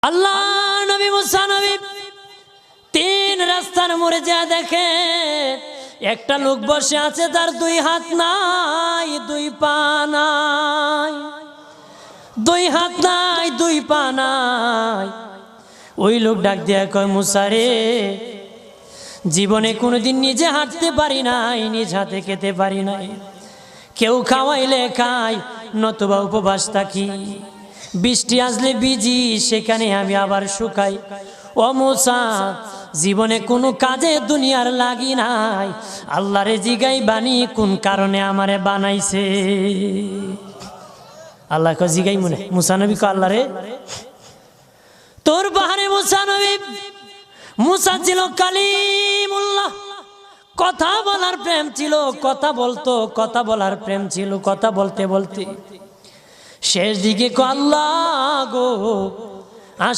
আল্লাহ নবী মুসা নবী তিন রাস্তার মোড়ে যা দেখে একটা লোক বসে আছে, তার দুই হাত নাই, দুই পা নাই, দুই হাত নাই, দুই পা নাই। ওই লোক ডাক দিয়া কয়, মুসা রে, জীবনে কোনোদিন নিজে হাঁটতে পারি নাই, নিজ হাতে খেতে পারি নাই, কেউ খাওয়াইলে খাই, নতুবা উপবাস থাকি, বৃষ্টি আসলে ভিজি, সেখানে আমি আবার শুকাই। ও মুসা, জীবনে কোনো কাজে দুনিয়ার লাগি নাই, আল্লাহরে জিগাই বানি কোন কারণে আমারে বানাইছে। আল্লাহ কে জিগাই মনে মুসা নবী কো, আল্লাহ রে তোর বাহারে মুসা নবী। মুসা ছিল কালিমুল্লাহ, কথা বলার প্রেম ছিল, কথা বলতো, কথা বলার প্রেম ছিল। কথা বলতে বলতে শেষ দিকে কো, আল্লাহ গো